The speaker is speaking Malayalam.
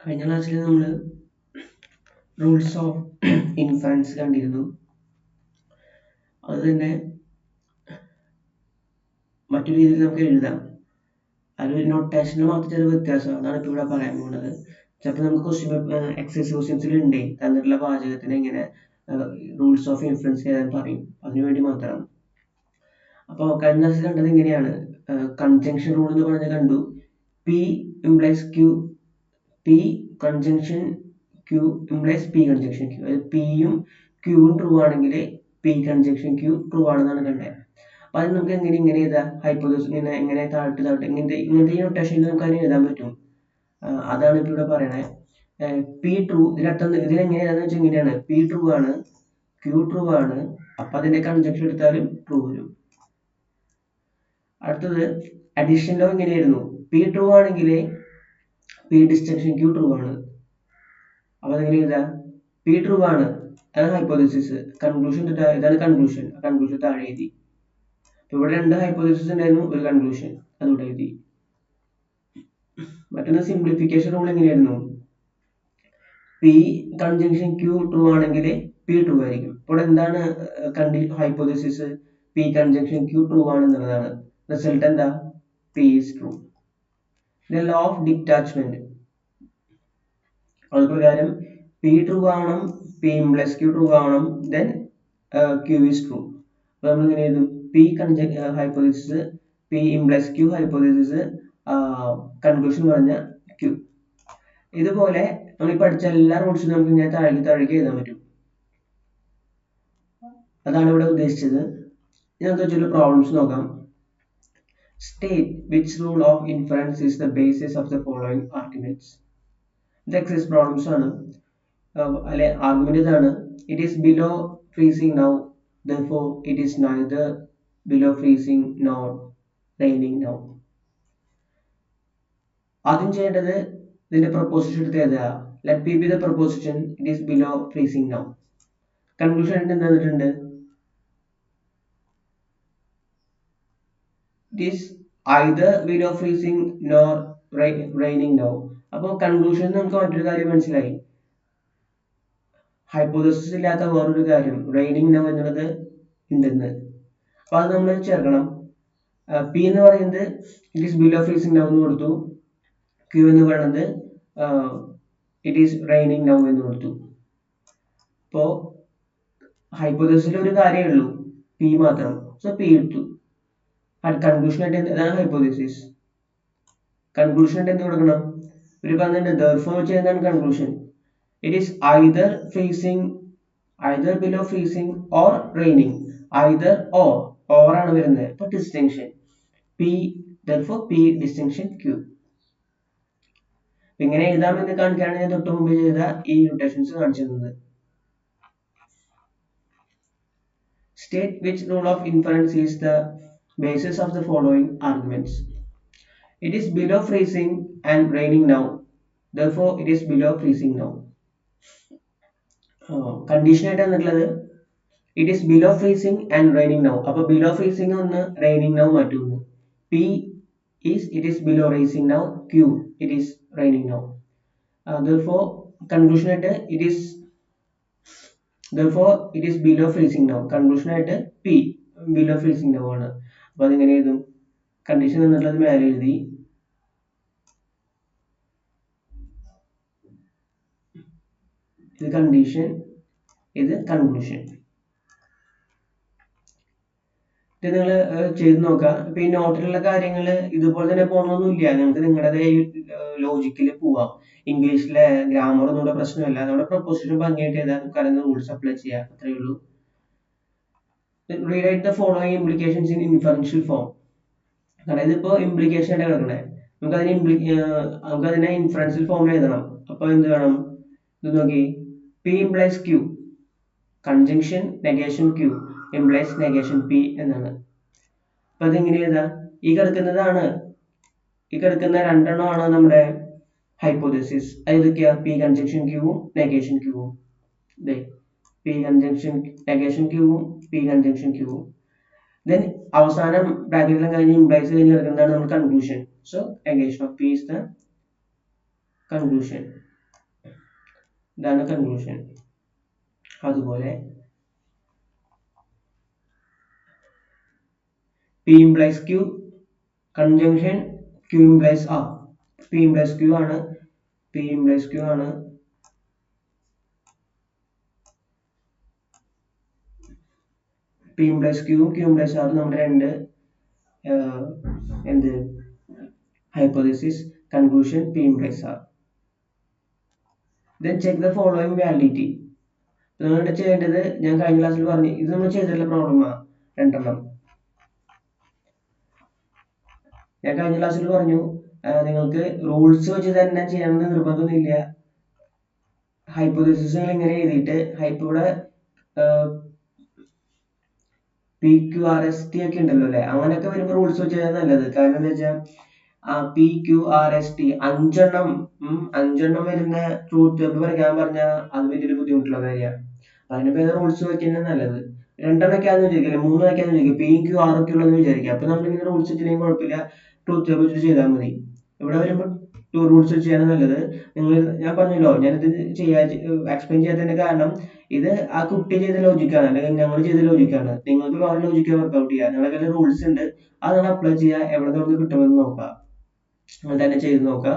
കഴിഞ്ഞ ക്ലാസ്സിൽ നമ്മൾ റൂൾസ് ഓഫ് ഇൻഫറൻസ് കണ്ടിരുന്നു. അത് തന്നെ മറ്റൊരു രീതിയിൽ നമുക്ക് എഴുതാം. അതൊരു നൊട്ടേഷനിൽ മാത്രം ചെറിയ വ്യത്യാസമാണ്. അതാണ് ഇപ്പോൾ ഇവിടെ പറയാൻ പോകുന്നത്. ചിലപ്പോൾ നമുക്ക് എക്സസൈസ് ക്വസ്റ്റ്യൻസിൽ ഉണ്ട് തന്നിട്ടുള്ള വാചകത്തിന് ഇങ്ങനെ റൂൾസ് ഓഫ് ഇൻഫറൻസ് എഴുതാൻ പറയും. അതിനുവേണ്ടി മാത്രമാണ്. അപ്പോൾ കഴിഞ്ഞ ക്ലാസ്സിൽ കണ്ടത് ഇങ്ങനെയാണ്. കൺജങ്ഷൻ റൂൾ എന്ന് പറഞ്ഞത് കണ്ടു. P implies Q, P conjunction Q implies P conjunction Q. അതായത് പിയും ക്യൂവും ട്രൂ ആണെങ്കിൽ പി കൺജങ്ഷൻ ക്യൂ ട്രൂ ആണെന്നാണ് കണ്ടത്. അപ്പൊ അത് നമുക്ക് ഇങ്ങനെ എഴുതാം. ഹൈപ്പോത്തസിസ് എങ്ങനെ താഴ്ത്ത് ഇങ്ങനത്തെ ഈ നൊട്ടേഷനിൽ നമുക്ക് അതിന് എഴുതാൻ പറ്റും. അതാണ് ഇപ്പൊ ഇവിടെ പറയണേ. പി ട്രൂ, ഇതിനെങ്ങനെയാണെന്ന് വെച്ചാൽ ഇങ്ങനെയാണ്. പി ട്രൂ ആണ്, ക്യൂ ട്രൂ ആണ്, അപ്പൊ അതിന്റെ കൺജങ്ഷൻ എടുത്താലും ട്രൂ വരും. അടുത്തത് അഡീഷൻ ലോ ഇങ്ങനെയായിരുന്നു. പി ട്രൂ ആണെങ്കിൽ പി ഡിസ്ജങ്ഷൻ ക്യൂ ട്രൂ ആണ്. അപ്പൊ അതെങ്ങനെ എഴുതാം? പി ട്രൂ ആണ്, അതാണ് ഹൈപ്പോത്തസിസ്. കൺക്ലൂഷൻ ഇതാണ് കൺക്ലൂഷൻ. കൺക്ലൂഷൻ താഴെ എഴുതി. ഇവിടെ രണ്ട് ഹൈപ്പോത്തസിസ് ഉണ്ടായിരുന്നു, ഒരു കൺക്ലൂഷൻ, അതുകൂടെ എഴുതി. മറ്റൊന്ന് സിംപ്ലിഫിക്കേഷൻ റൂൾ എങ്ങനെയായിരുന്നു? പി കൺജങ്ഷൻ ക്യൂ ട്രൂ ആണെങ്കിൽ പി ട്രൂ ആയിരിക്കും. ഇവിടെ എന്താണ് hypothesis? P conjunction Q true ആണെന്നുള്ളതാണ്. റിസൾട്ട് എന്താ? P is true. Law of detachment, അതുപ്രകാരം പി ട്രൂ ആവണം, പി ഇംപ്ലൈസ് ക്യൂ ട്രൂ ആവണം, ദെൻ ക്യൂ ഈസ് ട്രൂ. അപ്പൊ നമ്മൾ ഇങ്ങനെ എഴുതും. P hypothesis, P implies Q hypothesis, conclusion പറഞ്ഞ ക്യൂ. ഇതുപോലെ നമ്മൾ പഠിച്ച എല്ലാ റൂൾസും നമുക്ക് ഇങ്ങനെ താഴേക്ക് എഴുതാൻ പറ്റും. അതാണ് ഇവിടെ ഉദ്ദേശിച്ചത്. ഇനി നമുക്ക് ചില പ്രോബ്ലംസ് നോക്കാം. State which rule of inference is the basis of the following arguments. ഇത് എക്സസൈസ് പ്രോബ്ലംസ് ആണ്. അല്ലെ ആർഗ്യുമെന്റ് ഇതാണ്. It is below freezing now, therefore it is neither below freezing nor raining now. ആദ്യം ചെയ്യേണ്ടത് ഇതിന്റെ പ്രൊപ്പോസിഷൻ എടുത്ത് എഴുതുക. Let P be the proposition, it is below freezing now. Conclusion എന്താ തന്നിട്ടുണ്ട്? It is either below freezing nor raining now. അപ്പോൾ കൺക്ലൂഷൻ നമുക്ക് മറ്റൊരു കാര്യം മനസ്സിലായി. ഹൈപ്പോത്തസിസ് ഇല്ലാത്ത വേറൊരു കാര്യം റെയിനിങ് നൗ എന്നുള്ളത് ഉണ്ടെന്ന്. അപ്പൊ അത് നമ്മൾ ചേർക്കണം. പി എന്ന് പറയുന്നത് it is below freezing now എന്ന് കൊടുത്തു. ക്യൂ എന്ന് പറയുന്നത് ഇറ്റ് ഈസ് റെയിനിങ് നൗ എന്ന് കൊടുത്തു. അപ്പോ ഹൈപ്പോത്തസിസിൽ ഒരു കാര്യമേ ഉള്ളൂ, പി മാത്രം. സോ പി എടുത്തു. കൺക്ലൂഷൻ ആയിട്ട് ഇതാണ് ഹൈപ്പോത്തസിസ്. കൺക്ലൂഷൻ ആയിട്ട് എന്ത് കൊടുക്കണം? ഒരു പറഞ്ഞിട്ടുണ്ട് therefore വെച്ച് എന്താണ് conclusion? It is either freezing, either below freezing or raining. Either or ആണ് വരുന്നത്. ഇപ്പൊ distinction P, therefore P distinction Q. ഇങ്ങനെ എഴുതാമെന്ന് കാണിക്കാനാണ് ഞാൻ തൊട്ട് മുമ്പ് ചെയ്ത ഈ നൊട്ടേഷൻസ് കാണിച്ചിരുന്നത്. State which rule of inference is the basis of the following arguments. It is below freezing and raining now, therefore it is below freezing now. Condition ആയിട്ട് തന്നിട്ടുള്ളത് it is below freezing and raining now. അപ്പൊ ബിലോ ഫ്രീസിങ് ഒന്ന്, റെയിനിങ് നൗ മറ്റൊന്ന്. P is it is below rising now, Q it is raining now. therefore conclusion ആയിട്ട് it is below freezing now. Conclusion ആയിട്ട് പി ബിലോ ഫ്രീസിങ് നൗ ആണ്. അപ്പൊ അതെങ്ങനെ എഴുതും? കണ്ടീഷൻ തന്നിട്ടുള്ളത് മേലെ എഴുതി. ഇത് കണ്ടീഷൻ, ഇത് കൺക്ലൂഷൻ. ഇത് നിങ്ങൾ ചെയ്ത് നോക്കാം. ഇപ്പൊ ഈ നോട്ടിലുള്ള കാര്യങ്ങൾ ഇതുപോലെ തന്നെ പോകണമെന്നില്ല. നിങ്ങൾക്ക് നിങ്ങളുടേതായ ലോജിക്കിൽ പോവാം. ഇംഗ്ലീഷിലെ ഗ്രാമർ ഒന്നും പ്രശ്നമല്ല. നമ്മുടെ പ്രൊപ്പോസിഷൻ ഭംഗിയായിട്ട് എഴുതാൻ നമുക്ക് റൂൾസ് അപ്ലൈ ചെയ്യാം. അത്രയേ ഉള്ളൂ. Rewrite the following implications in inferential form. അതായത് ഇപ്പൊ ഇംപ്ലിക്കേഷൻ ആയിട്ട് കിടക്കണേ, നമുക്കതിനെ ഇൻഫറൻഷ്യൽ ഫോമിൽ എഴുതണം. അപ്പൊ എന്ത് വേണം? ഇത് നോക്കി, P implies Q, conjunction negation Q implies negation P എന്നാണ്. അപ്പൊ അതെങ്ങനെ എഴുതാം? ഈ കിടക്കുന്ന രണ്ടെണ്ണമാണ് നമ്മുടെ ഹൈപ്പോത്തസിസ്. ഏതൊക്കെയാ? പി കൺജങ്ഷൻ ക്യൂവും നെഗേഷൻ ക്യൂവും. പി കൺജങ്ഷൻ നെഗേഷൻ ക്യൂവും പി കൺജങ്ഷൻ ക്യൂവും. ദെൻ അവസാനം ബ്രാക്കറ്റിലും കഴിഞ്ഞ് ഇംപ്ലൈസ് കഴിഞ്ഞ് കിടക്കുന്നതാണ് നമ്മുടെ conclusion. So negation of P is the conclusion. ഇതാണ് കൺക്ലൂഷൻ. അതുപോലെ P implies Q conjunction Q implies R. P implies Q ആണ്. P implies Q ആണ്. P implies Q ഉം Q implies R നമ്മുടെ രണ്ട് എന്ത് hypothesis conclusion P implies R. Then check the following validity. നിങ്ങൾ ചെയ്യേണ്ടത് ഞാൻ കഴിഞ്ഞ ക്ലാസ്സിൽ പറഞ്ഞു, ഇത് നമ്മൾ ചെയ്തിട്ടുള്ള പ്രോബ്ലമാണ് രണ്ടെണ്ണം. ഞാൻ കഴിഞ്ഞ ക്ലാസ്സിൽ പറഞ്ഞു നിങ്ങൾക്ക് റൂൾസ് വെച്ച് തന്നെ ചെയ്യണമെന്ന് നിർബന്ധമൊന്നുമില്ല. ഹൈപ്പോതെസിസുകൾ ഇങ്ങനെ എഴുതിയിട്ട് ഇവിടെ PQRST ഒക്കെ ഉണ്ടല്ലോ അല്ലെ, അങ്ങനെയൊക്കെ വരുമ്പോൾ റൂൾസ് വെച്ച് ചെയ്താൽ നല്ലത്. കാരണം എന്താ വെച്ചാൽ PQRST അഞ്ചെണ്ണം വരുന്ന ട്രൂത്ത് ടേബിൾ വരയ്ക്കാൻ പറഞ്ഞാൽ അത് വലിയൊരു ബുദ്ധിമുട്ടുള്ള കാര്യമാണ്. അതിനിപ്പോ റൂൾസ് വെക്കുന്നത് നല്ലത്. രണ്ടെണ്ണമൊക്കെ ആണെന്ന് വിചാരിക്കില്ല, മൂന്നെണ്ണമൊക്കെ ആണെന്ന് വിചാരിക്കും, PQR ഒക്കെ ഉള്ളതെന്ന് വിചാരിക്കുക. അപ്പൊ നമ്മളിങ്ങനെ റൂൾസ് വെച്ചില്ലെങ്കിൽ കുഴപ്പമില്ല, ട്രൂത്ത് ടേബിൾ വെച്ച് ചെയ്താൽ മതി. ഇവിടെ വരുമ്പോൾ റൂൾസ് വെച്ച് ചെയ്യാൻ നല്ലത്. ഞാൻ പറഞ്ഞല്ലോ, ഞാനിത് എക്സ്പ്ലെയിൻ ചെയ്യാത്തതിന്റെ കാരണം ഇത് ആ കുട്ടി ചെയ്ത ലോജിക്കാണ്, അല്ലെങ്കിൽ ഞങ്ങൾ ചെയ്ത ലോജിക്കാണ്. നിങ്ങൾക്ക് വേറെ ലോജിക്ക് വർക്ക്ഔട്ട് ചെയ്യുക. നിങ്ങളുടെ കയ്യിൽ റൂൾസ് ഉണ്ട്, അത് നിങ്ങൾ അപ്ലൈ ചെയ്യുക, എവിടെ നിന്ന് കിട്ടുമെന്ന് നോക്കുക, നിങ്ങൾ തന്നെ ചെയ്ത് നോക്കുക.